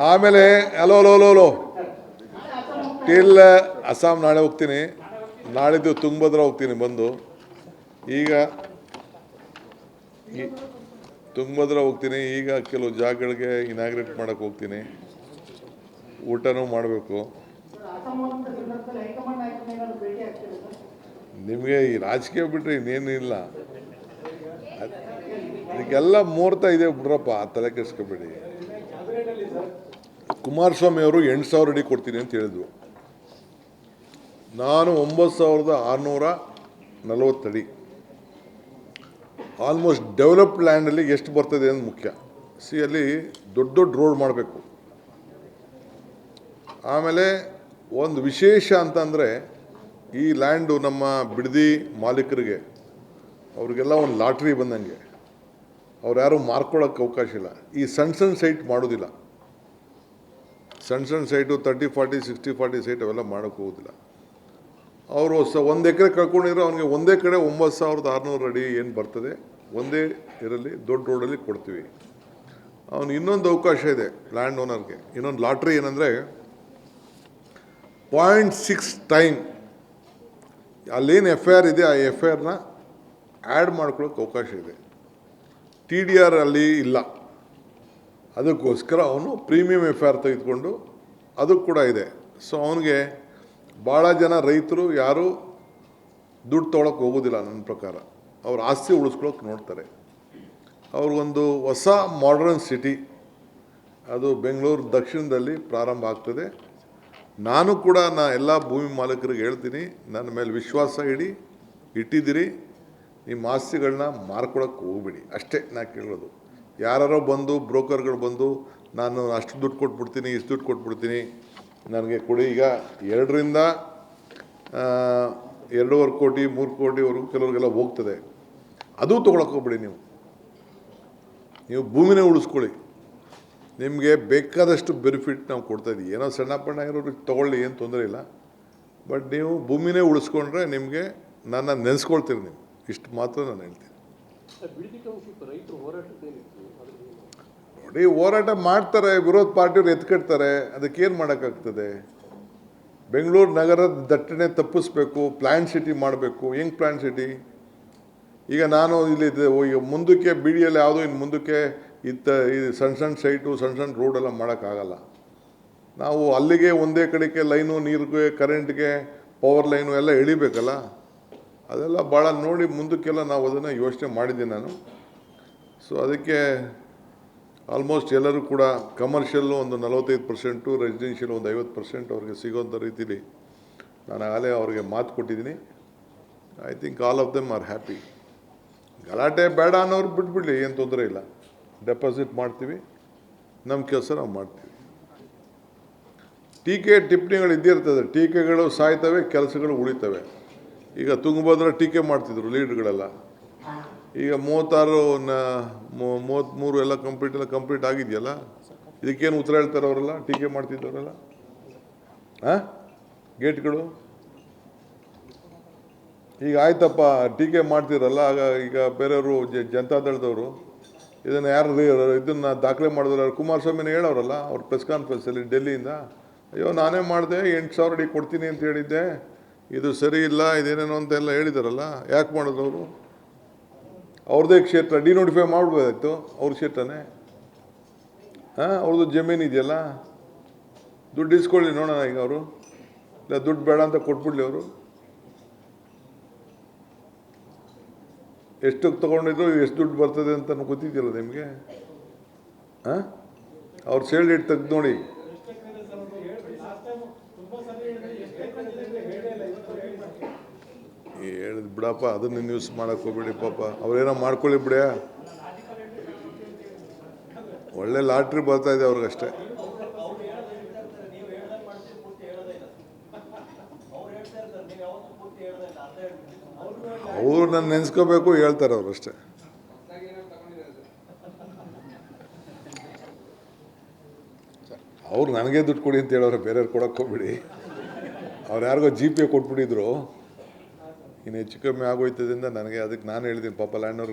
ಆಮೇಲೆ hello hello hello hello till Assam ನಾಳೆ ಹೋಗ್ತೀನಿ, ನಾಳಿದ್ದು ತುಂಗಭದ್ರಾ ಹೋಗ್ತೀನಿ ಬಂದು. ಈಗ ತುಂಗಭದ್ರಾ ಹೋಗ್ತೀನಿ, ಈಗ ಕೆಲವು ಜಾಗಗಳಿಗೆ ಇನಾಗ್ರೇಟ್ ಮಾಡೋಕ್ಕೆ ಹೋಗ್ತೀನಿ, ಊಟನೂ ಮಾಡಬೇಕು. ನಿಮಗೆ ಈ ರಾಜಕೀಯ ಬಿಟ್ಟರೆ ಇನ್ನೇನಿಲ್ಲ, ಇದಕ್ಕೆಲ್ಲ ಮುಹೂರ್ತ ಇದೆ ಬಿಡ್ರಪ್ಪ, ತಲೆ ಕೆಡಿಸ್ಕೋಬೇಡಿ. ಕುಮಾರಸ್ವಾಮಿ ಅವರು 8,000 ಅಡಿ ಕೊಡ್ತೀನಿ ಅಂತ ಹೇಳಿದ್ರು. ನಾನು 9,640 ಅಡಿ. ಆಲ್ಮೋಸ್ಟ್ ಡೆವಲಪ್ಡ್ ಲ್ಯಾಂಡಲ್ಲಿ ಎಷ್ಟು ಬರ್ತದೆ ಅಂತ ಮುಖ್ಯ. ಅಲ್ಲಿ ದೊಡ್ಡ ದೊಡ್ಡ ರೋಡ್ ಮಾಡಬೇಕು. ಆಮೇಲೆ ಒಂದು ವಿಶೇಷ ಅಂತಂದರೆ, ಈ ಲ್ಯಾಂಡು ನಮ್ಮ ಬಿಡದಿ ಮಾಲೀಕರಿಗೆ ಅವ್ರಿಗೆಲ್ಲ ಒಂದು ಲಾಟ್ರಿ ಬಂದಂಗೆ. ಅವ್ರು ಯಾರು ಮಾರ್ಕೊಳ್ಳೋಕ್ಕೆ ಅವಕಾಶ ಇಲ್ಲ. ಈ ಸಣ್ಣ ಸಣ್ಣ ಸೈಟ್ ಮಾಡೋದಿಲ್ಲ. ಸಣ್ಣ ಸಣ್ಣ ಸೈಟು 30, 40, 60, 40 ಸೈಟ್ ಅವೆಲ್ಲ ಮಾಡೋಕ್ಕೆ ಹೋಗೋದಿಲ್ಲ. ಅವರು 1 ಎಕರೆ ಕಳ್ಕೊಂಡಿರೋ ಅವನಿಗೆ ಒಂದೇ ಕಡೆ 9,600 ಅಡಿ ಏನು ಬರ್ತದೆ, ಒಂದೇ ಇದರಲ್ಲಿ ದೊಡ್ಡ ರೋಡಲ್ಲಿ ಕೊಡ್ತೀವಿ. ಅವನು ಇನ್ನೊಂದು ಅವಕಾಶ ಇದೆ ಲ್ಯಾಂಡ್ ಓನರ್ಗೆ, ಇನ್ನೊಂದು ಲಾಟ್ರಿ ಏನಂದರೆ 0.6 ಟೈಮ್ ಅಲ್ಲೇನು FIR ಇದೆ ಆ FIRನ ಆ್ಯಡ್ ಮಾಡ್ಕೊಳ್ಳೋಕ್ಕೆ ಅವಕಾಶ ಇದೆ. TDR ಅಲ್ಲಿ ಇಲ್ಲ. ಅದಕ್ಕೋಸ್ಕರ ಅವನು ಪ್ರೀಮಿಯಂ FIR ತೆಗೆದುಕೊಂಡು ಅದಕ್ಕೆ ಕೂಡ ಇದೆ. ಸೊ ಅವನಿಗೆ ಭಾಳ ಜನ ರೈತರು ಯಾರು ದುಡ್ಡು ತೊಗೊಳಕ್ಕೆ ಹೋಗೋದಿಲ್ಲ. ನನ್ನ ಪ್ರಕಾರ ಅವ್ರ ಆಸ್ತಿ ಉಳಿಸ್ಕೊಳ್ಳೋಕೆ ನೋಡ್ತಾರೆ. ಅವ್ರಿಗೊಂದು ಹೊಸ ಮಾಡರ್ನ್ ಸಿಟಿ ಅದು ಬೆಂಗಳೂರು ದಕ್ಷಿಣದಲ್ಲಿ ಪ್ರಾರಂಭ ಆಗ್ತದೆ. ನಾನು ಕೂಡ ಎಲ್ಲ ಭೂಮಿ ಮಾಲೀಕರಿಗೆ ಹೇಳ್ತೀನಿ, ನನ್ನ ಮೇಲೆ ವಿಶ್ವಾಸ ಇಟ್ಟಿದ್ದೀರಿ, ನಿಮ್ಮ ಆಸ್ತಿಗಳನ್ನ ಮಾರ್ಕೊಳ್ಳೋಕ್ಕೆ ಹೋಗ್ಬಿಡಿ ಅಷ್ಟೇ ನಾ ಕೇಳೋದು. ಯಾರೋ ಬಂದು ಬ್ರೋಕರ್ಗಳು ಬಂದು ನಾನು ಅಷ್ಟು ದುಡ್ಡು ಕೊಟ್ಬಿಡ್ತೀನಿ, ಇಷ್ಟು ದುಡ್ಡು ಕೊಟ್ಬಿಡ್ತೀನಿ, ನನಗೆ ಕೊಡಿ. ಈಗ 2ರಿಂದ 2.5 ಕೋಟಿ 3 ಕೋಟಿವರೆಗೂ ಕೆಲವ್ರಿಗೆಲ್ಲ ಹೋಗ್ತದೆ. ಅದು ತೊಗೊಳಕ್ಕೆ ಹೋಗ್ಬಿಡಿ. ನೀವು ಭೂಮಿನೇ ಉಳಿಸ್ಕೊಳ್ಳಿ. ನಿಮಗೆ ಬೇಕಾದಷ್ಟು ಬೆನಿಫಿಟ್ ನಾವು ಕೊಡ್ತಾಯಿದ್ದೀವಿ. ಏನೋ ಸಣ್ಣ ಪಣ್ಣ ಇರೋರಿಗೆ ತೊಗೊಳ್ಳಿ, ಏನು ತೊಂದರೆ ಇಲ್ಲ. ಬಟ್ ನೀವು ಭೂಮಿನೇ ಉಳಿಸ್ಕೊಂಡ್ರೆ ನಿಮಗೆ ನನ್ನ ನೆನೆಸ್ಕೊಳ್ತೀರಿ ನೀವು. ಇಷ್ಟು ಮಾತ್ರ ನಾನು ಹೇಳ್ತೀನಿ. ನೋಡಿ, ಹೋರಾಟ ಮಾಡ್ತಾರೆ, ವಿರೋಧ ಪಾರ್ಟಿಯವ್ರು ಎತ್ಕಟ್ತಾರೆ, ಅದಕ್ಕೇನು ಮಾಡೋಕ್ಕಾಗ್ತದೆ? ಬೆಂಗಳೂರು ನಗರದ ದಟ್ಟಣೆ ತಪ್ಪಿಸ್ಬೇಕು, ಪ್ಲ್ಯಾನ್ ಸಿಟಿ ಮಾಡಬೇಕು. ಹೆಂಗೆ ಪ್ಲ್ಯಾನ್ ಸಿಟಿ? ಈಗ ನಾನು ಇಲ್ಲಿ ಈಗ ಮುಂದಕ್ಕೆ ಬಿಡಿಯಲ್ಲಿ ಯಾವುದೋ ಇನ್ನು ಮುಂದಕ್ಕೆ ಈ ಸಣ್ಣ ಸಣ್ಣ ಸೈಟು ಸಣ್ಣ ಸಣ್ಣ ರೋಡೆಲ್ಲ ಮಾಡೋಕ್ಕಾಗಲ್ಲ. ನಾವು ಅಲ್ಲಿಗೆ ಒಂದೇ ಕಡೆಗೆ ಲೈನು, ನೀರಿಗೆ, ಕರೆಂಟ್ಗೆ, ಪವರ್ ಲೈನು ಎಲ್ಲ ಎಳಿಬೇಕಲ್ಲ. ಅದೆಲ್ಲ ಭಾಳ ನೋಡಿ ಮುಂದಕ್ಕೆಲ್ಲ ನಾವು ಅದನ್ನು ಯೋಚನೆ ಮಾಡಿದ್ದೀನಿ ನಾನು. ಸೊ ಅದಕ್ಕೆ ಆಲ್ಮೋಸ್ಟ್ ಎಲ್ಲರೂ ಕೂಡ ಕಮರ್ಷಿಯಲ್ಲು ಒಂದು 45%, ರೆಸಿಡೆನ್ಷಿಯಲ್ ಒಂದು 50% ಅವ್ರಿಗೆ ಸಿಗೋಂಥ ರೀತಿಲಿ ನಾನು ಆಗಲೇ ಅವ್ರಿಗೆ ಮಾತು ಕೊಟ್ಟಿದ್ದೀನಿ. I think all of them are happy. ಗಲಾಟೆ ಬೇಡ ಅನ್ನೋರು ಬಿಟ್ಬಿಡಲಿ, ಏನು ತೊಂದರೆ ಇಲ್ಲ. ಡೆಪಾಸಿಟ್ ಮಾಡ್ತೀವಿ, ನಮ್ಮ ಕೆಲಸ ನಾವು ಮಾಡ್ತೀವಿ. ಟೀಕೆ ಟಿಪ್ಪಣಿಗಳು ಇದ್ದೇ ಇರ್ತದೆ. ಟೀಕೆಗಳು ಸಾಯ್ತವೆ, ಕೆಲಸಗಳು ಉಳಿತವೆ. ಈಗ ತುಂಗಭದ್ರಾ ಟೀಕೆ ಮಾಡ್ತಿದ್ರು ಲೀಡ್ಗಳೆಲ್ಲ. ಈಗ 33 ಎಲ್ಲ ಕಂಪ್ಲೀಟ್ ಆಗಿದೆಯಲ್ಲ. ಇದಕ್ಕೇನು ಉತ್ತರ ಹೇಳ್ತಾರೆ ಅವರೆಲ್ಲ ಟೀಕೆ ಮಾಡ್ತಿದ್ದವರೆಲ್ಲ? ಗೇಟ್ಗಳು ಈಗ ಆಯ್ತಪ್ಪ, ಟೀಕೆ ಮಾಡ್ತಿರಲ್ಲ. ಈಗ ಬೇರೆಯವರು ಜನತಾದಳದವರು ಇದನ್ನು ಇದನ್ನು ದಾಖಲೆ ಮಾಡಿದ್ರು. ಕುಮಾರಸ್ವಾಮಿನ ಹೇಳೋರಲ್ಲ ಅವ್ರ ಪ್ರೆಸ್ ಕಾನ್ಫರೆನ್ಸಲ್ಲಿ ಡೆಲ್ಲಿಯಿಂದ, ಅಯ್ಯೋ ನಾನೇ ಮಾಡಿದೆ, 8,000 ಅಡಿ ಕೊಡ್ತೀನಿ ಅಂತ ಹೇಳಿದ್ದೆ, ಇದು ಸರಿ ಇಲ್ಲ, ಇದೇನೇನೋ ಅಂತೆಲ್ಲ ಹೇಳಿದಾರಲ್ಲ. ಯಾಕೆ ಮಾಡಿದ್ರು ಅವರು? ಅವ್ರದ್ದೇ ಕ್ಷೇತ್ರ ಡಿನೋಟಿಫೈ ಮಾಡ್ಬೋದಾಯ್ತು, ಅವ್ರ ಕ್ಷೇತ್ರನೇ. ಅವ್ರದ್ದು ಜಮೀನು ಇದೆಯಲ್ಲ, ದುಡ್ಡು ಇಸ್ಕೊಳ್ಳಿ ನೋಡೋಣ. ಈಗ ಅವರು ಇಲ್ಲ ದುಡ್ಡು ಬೇಡ ಅಂತ ಕೊಟ್ಬಿಡ್ಲಿ. ಅವರು ಎಷ್ಟಕ್ಕೆ ತೊಗೊಂಡಿದ್ರು, ಎಷ್ಟು ದುಡ್ಡು ಬರ್ತದೆ ಅಂತ ಗೊತ್ತಿದ್ದಿಲ್ಲ ನಿಮಗೆ? ಅವ್ರ ಸೇಲ್ ಡೇಟ್ ತೆಗೆದು ನೋಡಿ. ಹೇಳಿದ್ ಬಿಡಪ್ಪ, ಅದನ್ನು ನ್ಯೂಸ್ ಮಾಡೋಕ್ಕೆ ಹೋಗ್ಬೇಡಿ ಪಾಪ. ಅವ್ರೇನೋ ಮಾಡ್ಕೊಳ್ಳಿ ಬಿಡ್ಯಾ, ಒಳ್ಳೆ ಲಾಟ್ರಿ ಬರ್ತಾ ಇದೆ ಅವ್ರಿಗಷ್ಟೇ. ಅವ್ರು ನಾನು ನೆನೆಸ್ಕೋಬೇಕು, ಹೇಳ್ತಾರೆ ಅವ್ರು ಅಷ್ಟೇ. ಅವ್ರು ನನಗೆ ದುಡ್ಡು ಕೊಡಿ ಅಂತ ಹೇಳೋರು, ಬೇರೆಯವ್ರು ಕೊಡೋಕ್ಕೆ ಹೋಗ್ಬಿಡಿ. ಅವ್ರು ಯಾರಿಗೋ GPay ಕೊಟ್ಬಿಟ್ಟಿದ್ರು, ಇನ್ನು ಹೆಚ್ಚು ಕಮ್ಮಿ ಆಗೋಯ್ತದಿಂದ ನನಗೆ. ಅದಕ್ಕೆ ನಾನು ಹೇಳಿದ್ದೀನಿ ಪಾಪ ಲ್ಯಾಂಡ್ನವ್ರಿಗೆ